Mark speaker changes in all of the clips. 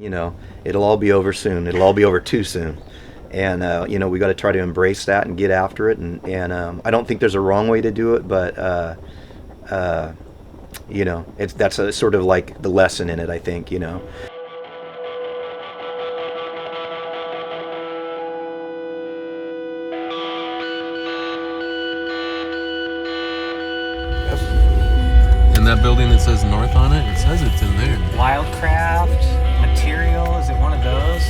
Speaker 1: You know, it'll all be over soon. It'll all be over too soon. And, you know, we got to try to embrace that and get after it. And I don't think there's a wrong way to do it, but, you know, that's a sort of like the lesson in it, I think, you know.
Speaker 2: And that building that says North on it, it says it's in there.
Speaker 3: Wildcraft material, is it one of those?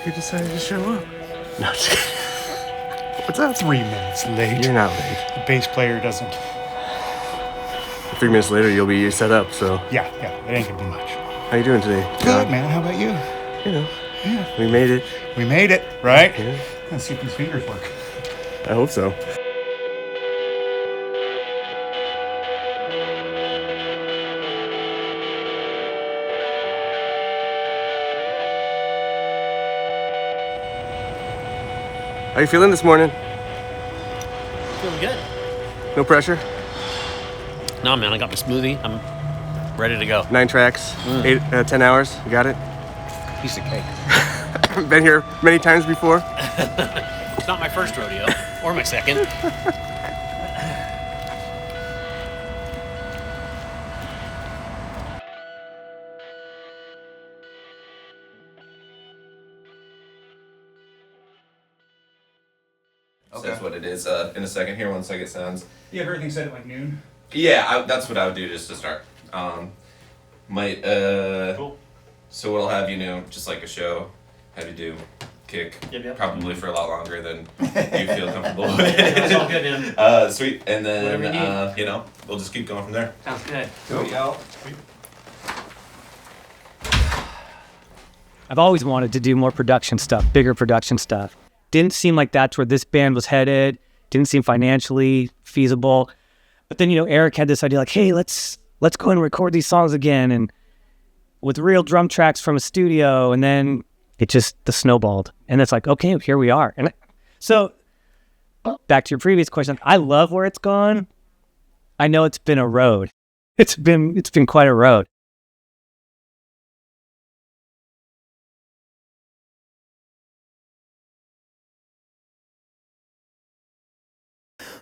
Speaker 4: You decided to show up.
Speaker 5: No, just kidding. What's up?
Speaker 4: 3 minutes late.
Speaker 5: You're not late.
Speaker 4: The bass player doesn't.
Speaker 5: 3 minutes later, you'll be set up, so.
Speaker 4: Yeah, it ain't gonna be much.
Speaker 5: How you doing today,
Speaker 4: Good,
Speaker 5: John?
Speaker 4: man. How about you?
Speaker 5: You know,
Speaker 4: Yeah.
Speaker 5: we made it.
Speaker 4: We made it, right?
Speaker 5: Yeah,
Speaker 4: Let's see if these fingers work.
Speaker 5: I hope so. How you feeling this morning?
Speaker 6: Feeling good.
Speaker 5: No pressure?
Speaker 6: No, man, I got my smoothie. I'm ready to go.
Speaker 5: 9 tracks, 10 hours. You got it?
Speaker 6: Piece of cake.
Speaker 5: Been here many times before.
Speaker 6: It's not my first rodeo, or my second.
Speaker 7: Okay. That's what it is. In a second here, once I get sounds.
Speaker 4: You have everything set at like noon?
Speaker 7: Yeah, that's what I would do just to start. Cool. So what I'll have you know, just like a show, have you do kick,
Speaker 6: Yep.
Speaker 7: probably for a lot longer than you feel comfortable with.
Speaker 6: That's all good, man.
Speaker 7: Sweet, and then
Speaker 6: Whatever
Speaker 7: you know, we'll just keep going from there.
Speaker 6: Sounds good.
Speaker 7: Sweet, y'all.
Speaker 3: I've always wanted to do more production stuff, bigger production stuff. Didn't seem like that's where this band was headed. Didn't seem financially feasible. But then, you know, Eric had this idea like, hey, let's go and record these songs again, and with real drum tracks from a studio. And then it just snowballed. And it's like, okay, here we are. And so back to your previous question, I love where it's gone. I know it's been a road. It's been quite a road.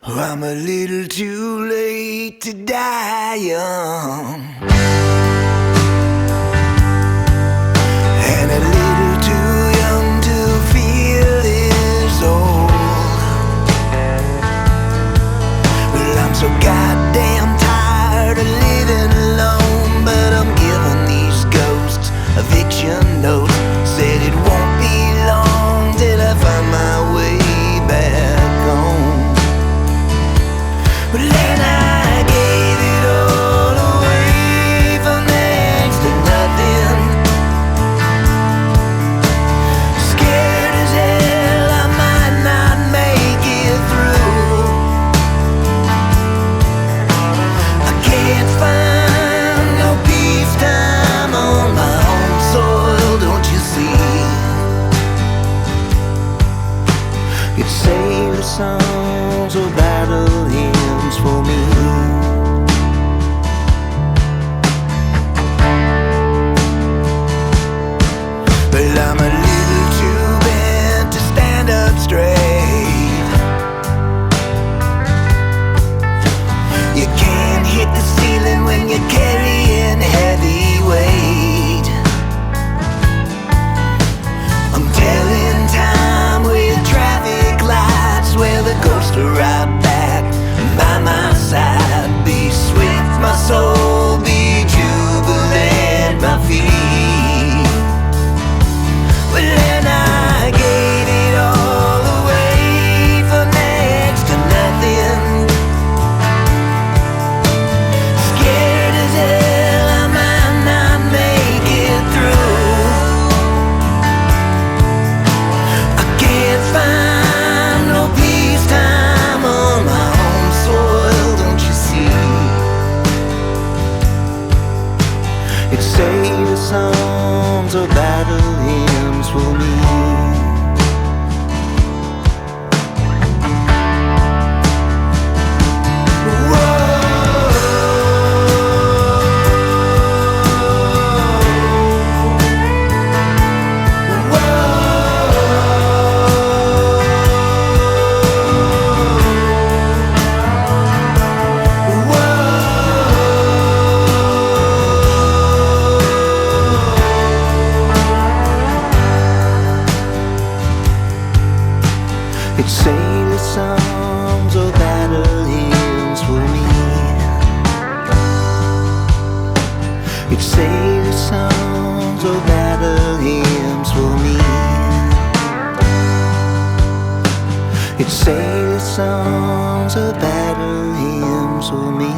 Speaker 8: I'm a little too late to die young, and a little too young to feel this old. Well, I'm so goddamn tired of living alone, but I'm giving these ghosts eviction notes. Said it won't be long till I find my way back home. But then I gave it all away for next to nothing. Scared as hell I might not make it through. I can't find no peace time on my own soil, don't you see? It's sailor songs or battle hymns for me. songs are battle hymns for me.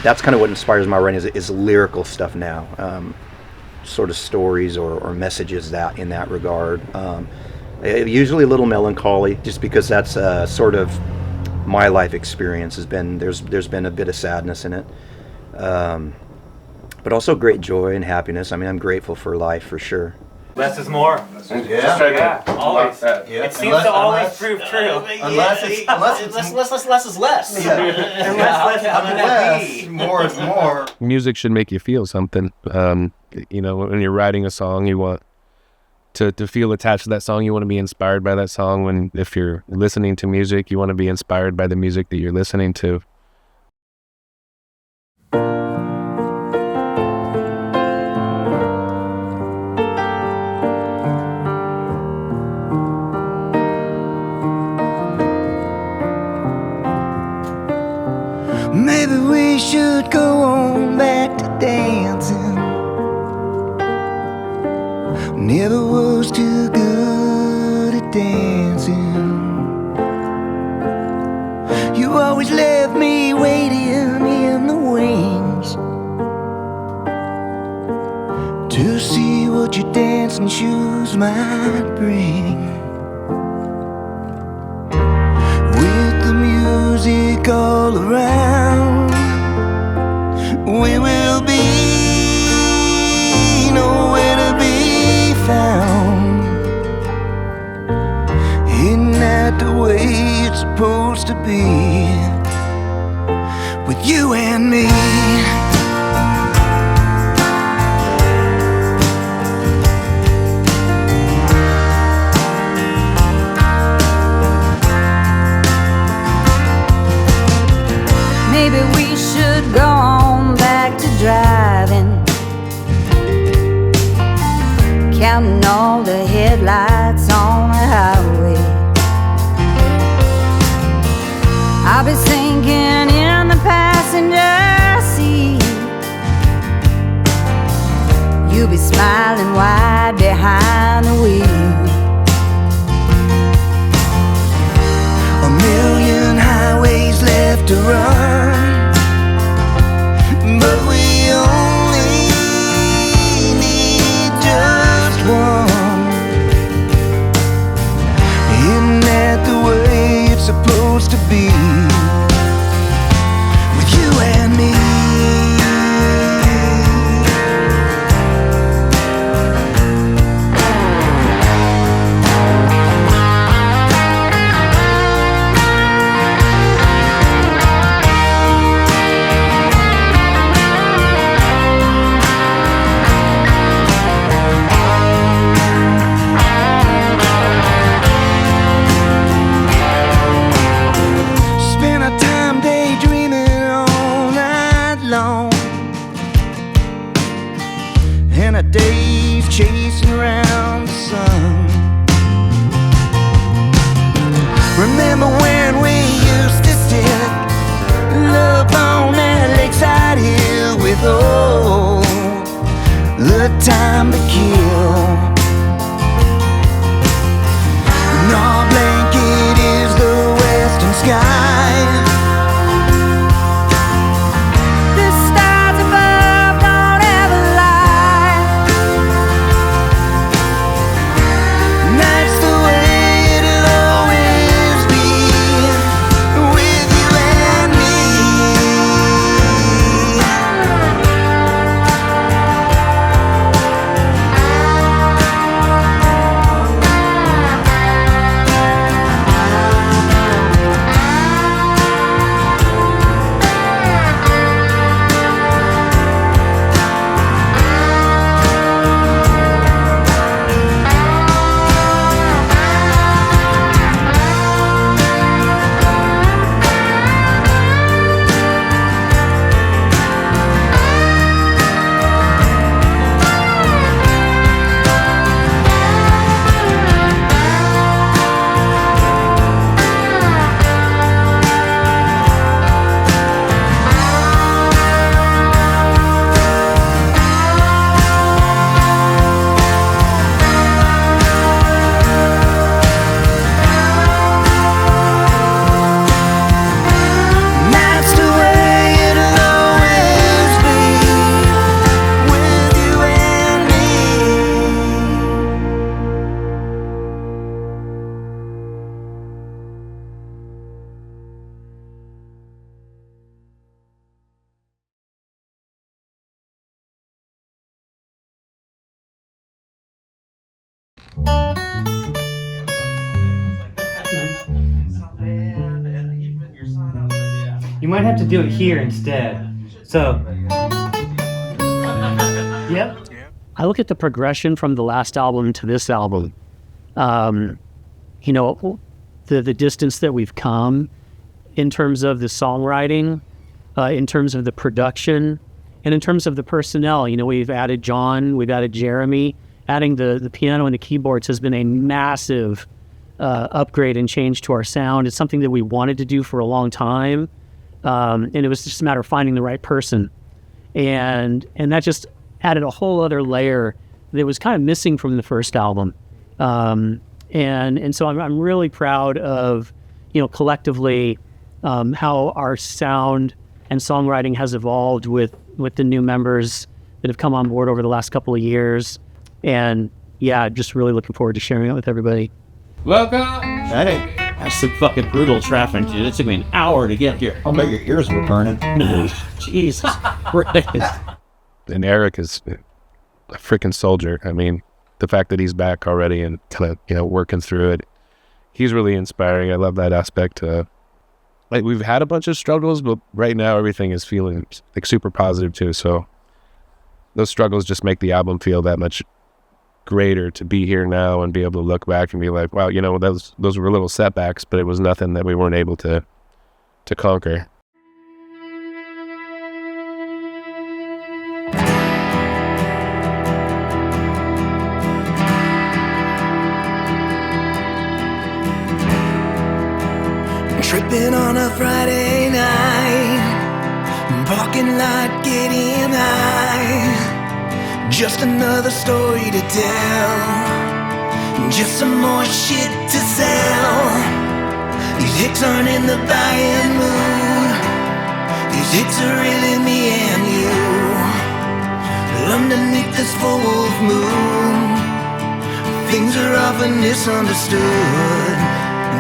Speaker 1: That's kind of what inspires my writing is lyrical stuff now, sort of stories or messages that in that regard. Usually a little melancholy, just because that's sort of my life experience has been. There's been a bit of sadness in it, but also great joy and happiness. I mean, I'm grateful for life for sure.
Speaker 9: Less is more.
Speaker 4: Yeah.
Speaker 9: Always.
Speaker 4: Yeah.
Speaker 9: It seems to always prove true.
Speaker 7: Unless it's less is less.
Speaker 4: More is more.
Speaker 5: Music should make you feel something. You know, when you're writing a song, you want to feel attached to that song. You want to be inspired by that song. If you're listening to music, you want to be inspired by the music that you're listening to.
Speaker 8: Maybe we should go on back to dancing. Never was too good at dancing. You always left me waiting in the wings to see what your dancing shoes might bring. With the music all around, we will be nowhere to be found. Isn't that the way it's supposed to be with you and me?
Speaker 10: Maybe we should go on back to driving, counting all the headlights on the highway. I'll be sinking in the passenger seat, you'll be smiling wide behind the wheel.
Speaker 8: A million highways left to run, but we only need just one. Isn't that the way it's supposed to be with you and me?
Speaker 3: You might have to do it here instead. So, yep.
Speaker 11: I look at the progression from the last album to this album. You know, the distance that we've come in terms of the songwriting, in terms of the production, and in terms of the personnel. You know, we've added John, we've added Jeremy. Adding the piano and the keyboards has been a massive upgrade and change to our sound. It's something that we wanted to do for a long time, and it was just a matter of finding the right person. And that just added a whole other layer that was kind of missing from the first album. And so I'm really proud of, you know, collectively how our sound and songwriting has evolved with the new members that have come on board over the last couple of years. And yeah, just really looking forward to sharing it with everybody.
Speaker 12: Welcome. Hey, that's some fucking brutal traffic, dude. It took me an hour to get here.
Speaker 4: I'll bet your ears were burning.
Speaker 12: Jesus Christ.
Speaker 5: And Eric is a freaking soldier. I mean, the fact that he's back already and kind of, you know, working through it, he's really inspiring. I love that aspect. Like, we've had a bunch of struggles, but right now everything is feeling like super positive too. So those struggles just make the album feel that much greater to be here now and be able to look back and be like, wow, you know, those were little setbacks, but it was nothing that we weren't able to conquer.
Speaker 8: Tripping on a Friday night, parking lot getting high. Just another story to tell, just some more shit to sell. These hits aren't in the buying mood, these hits are really me and you. Underneath this full moon, things are often misunderstood.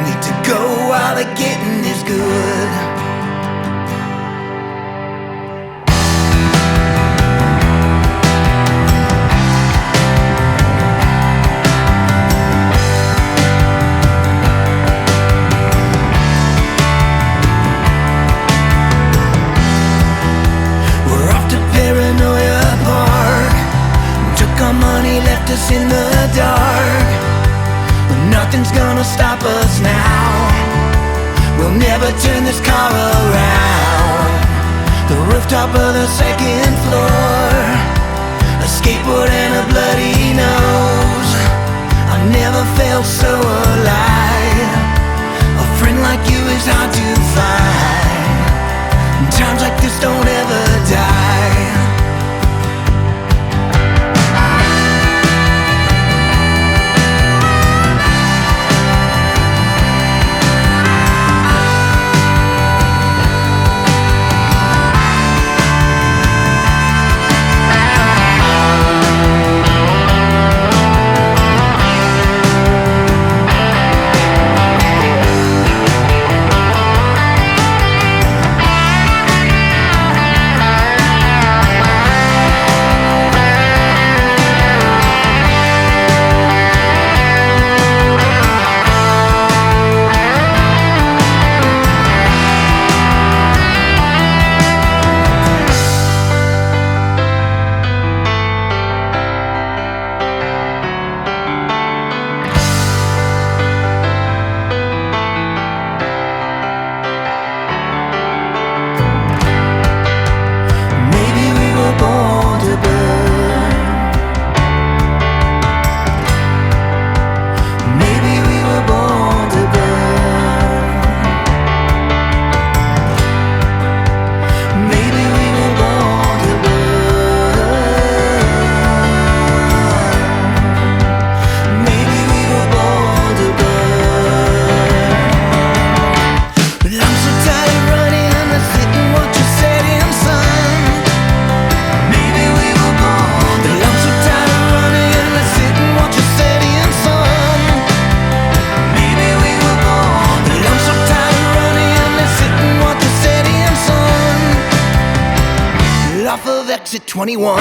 Speaker 8: Need to go while the getting is good. We're off to Paranoia Park. Took our money, left us in the dark. Nothing's gonna stop us now. We'll never turn this car around. The rooftop of the second floor, a skateboard and a bloody nose. I've never felt so alive. A friend like you is hard to find. Times like this don't ever die. Exit 21.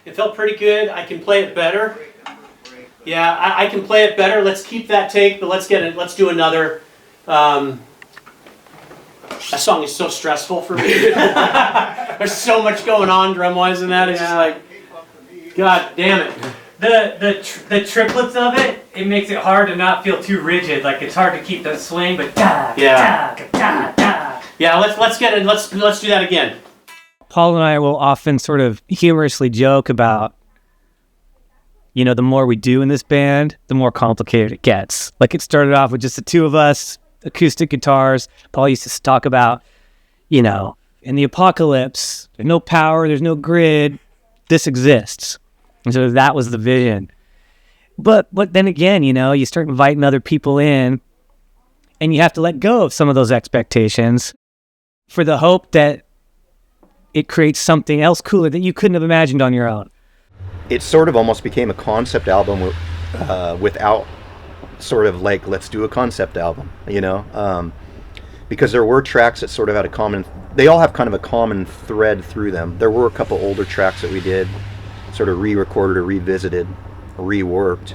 Speaker 6: It felt pretty good. I can play it better. Yeah, I can play it better. Let's keep that take, but let's do another. That song is so stressful for me. There's so much going on drum-wise in that. It's just like, God damn it.
Speaker 3: The triplets of it, it makes it hard to not feel too rigid. Like it's hard to keep the swing, but da
Speaker 6: Yeah.
Speaker 3: da da da.
Speaker 6: Yeah, let's get it. Let's do that again.
Speaker 3: Paul and I will often sort of humorously joke about, you know, the more we do in this band, the more complicated it gets. Like it started off with just the two of us, acoustic guitars. Paul used to talk about, you know, in the apocalypse, there's no power, there's no grid, this exists. And so that was the vision. But then again, you know, you start inviting other people in and you have to let go of some of those expectations for the hope that it creates something else cooler that you couldn't have imagined on your own.
Speaker 1: It sort of almost became a concept album without sort of like, let's do a concept album, you know? Because there were tracks that sort of had they all have kind of a common thread through them. There were a couple older tracks that we did, sort of re-recorded or revisited, reworked,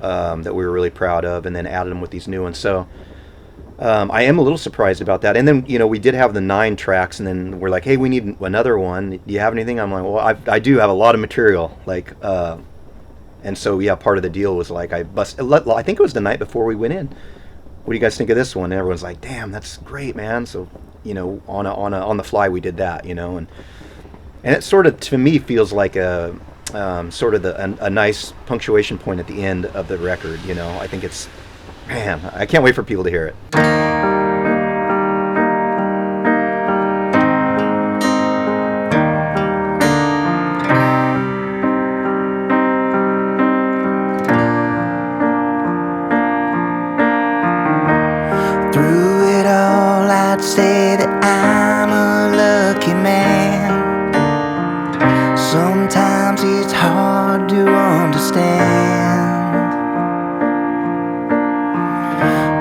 Speaker 1: that we were really proud of, and then added them with these new ones. So I am a little surprised about that. And then, you know, we did have the 9 tracks, and then we're like, hey, we need another one. Do you have anything? I'm like, well, I do have a lot of material. Like, and so, yeah, part of the deal was like, I think it was the night before we went in. What do you guys think of this one? And everyone's like, damn, that's great, man. So, you know, on the fly, we did that, you know, and it sort of, to me, feels like a sort of a nice punctuation point at the end of the record, you know. I think it's, man, I can't wait for people to hear it.
Speaker 8: Through it all, I'd say that I'm a lucky man. Sometimes it's hard to understand.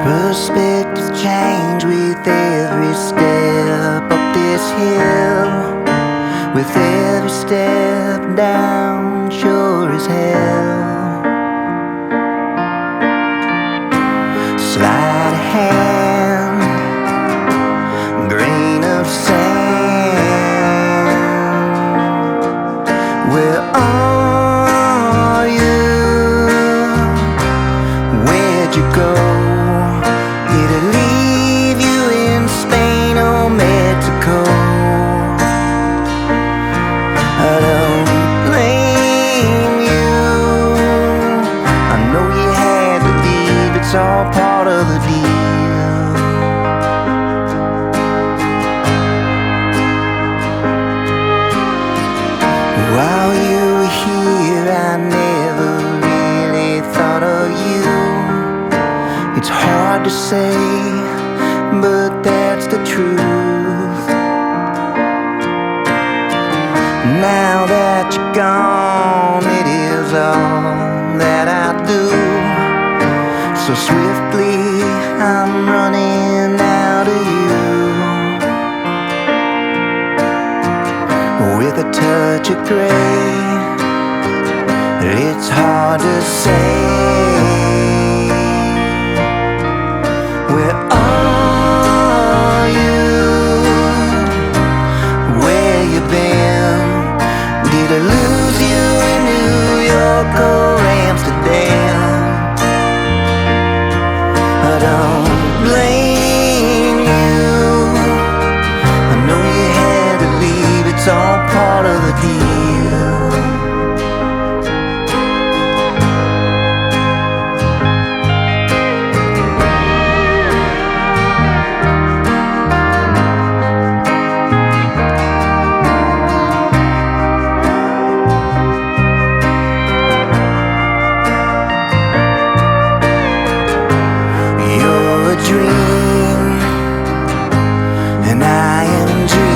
Speaker 8: Perspective change with every step up this hill, with every step down, sure as hell. Sleight of hand, grain of sand. Where are you? Where'd you go? Did I leave you in Spain or Mexico? I don't blame you. I know you had to leave, it's all part of the deal. While you were here, I never really thought of you. It's hard to say, but that's the truth. Now that you're gone, it is all that I do. So swiftly, I'm running out of you. With a touch of gray, it's hard to say. Where are you? Where you been? Did I lose you in New York or Amsterdam? I don't blame you. I know you had to leave, it's all part of the deal. You're a dream, and I am dreaming.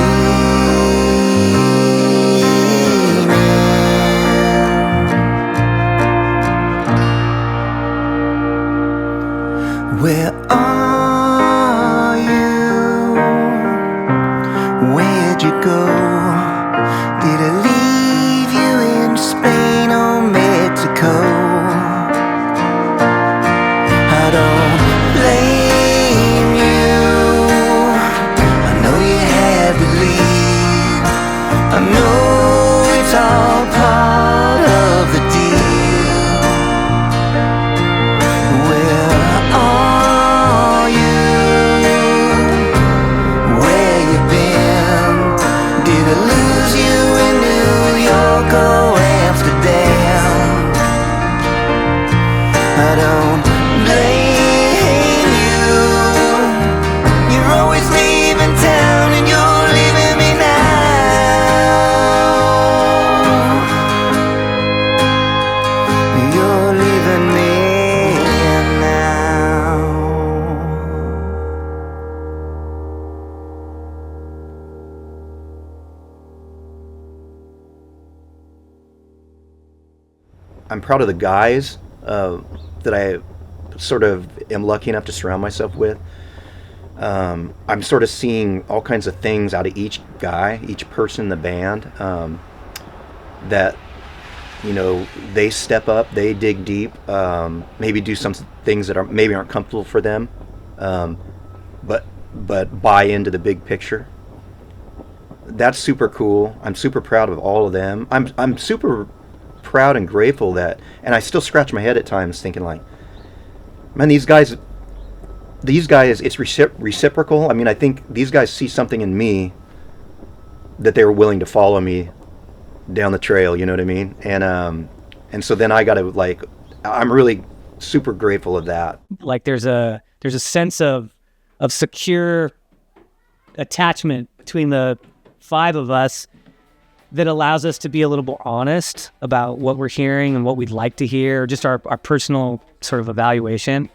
Speaker 8: Where are you? Where'd you go? Did I leave you in
Speaker 1: I'm proud of the guys that I sort of am lucky enough to surround myself with. I'm sort of seeing all kinds of things out of each guy, each person in the band, that, you know, they step up, they dig deep, maybe do some things that aren't comfortable for them, but buy into the big picture. That's super cool. I'm super proud of all of them. I'm super proud and grateful that, and I still scratch my head at times thinking like, man, these guys, it's reciprocal. I mean, I think these guys see something in me that they were willing to follow me down the trail, you know what I mean? And so then I got to, like, I'm really super grateful of that.
Speaker 3: Like there's a sense of secure attachment between the 5 of us that allows us to be a little more honest about what we're hearing and what we'd like to hear, just our personal sort of evaluation.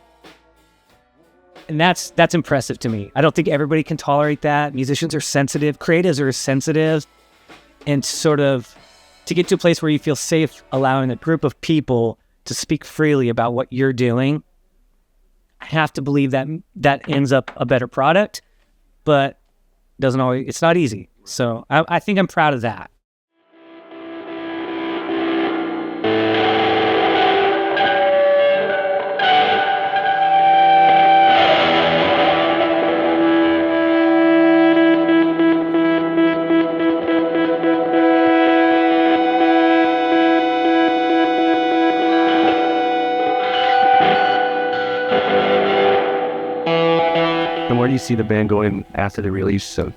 Speaker 3: And that's impressive to me. I don't think everybody can tolerate that. Musicians are sensitive, creatives are sensitive, and sort of to get to a place where you feel safe allowing a group of people to speak freely about what you're doing, I have to believe that ends up a better product, but doesn't always, it's not easy. So I think I'm proud of that.
Speaker 5: And where do you see the band going after the release? So,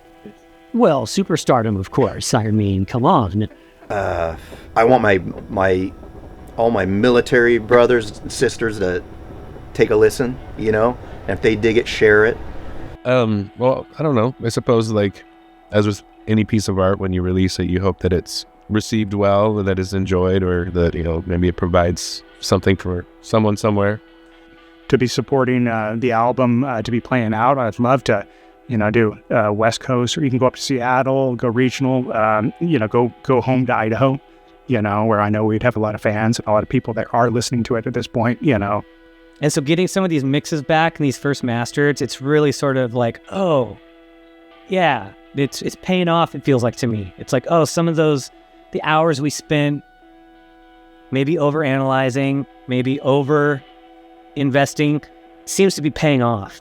Speaker 11: Well, superstardom, of course. I mean, come on.
Speaker 1: I want all my military brothers and sisters to take a listen, you know, and if they dig it, share it.
Speaker 5: well, I don't know. I suppose, like, as with any piece of art, when you release it, you hope that it's received well, or that it's enjoyed, or that, you know, maybe it provides something for someone somewhere.
Speaker 13: To be supporting the album, to be playing out, I'd love to, you know, do West Coast, or you can go up to Seattle, go regional, you know, go home to Idaho, you know, where I know we'd have a lot of fans and a lot of people that are listening to it at this point, you know.
Speaker 3: And so getting some of these mixes back and these first masters, it's really sort of like, oh, yeah, it's paying off, it feels like to me. It's like, oh, some of those, the hours we spent maybe over-analyzing, maybe over-investing, seems to be paying off.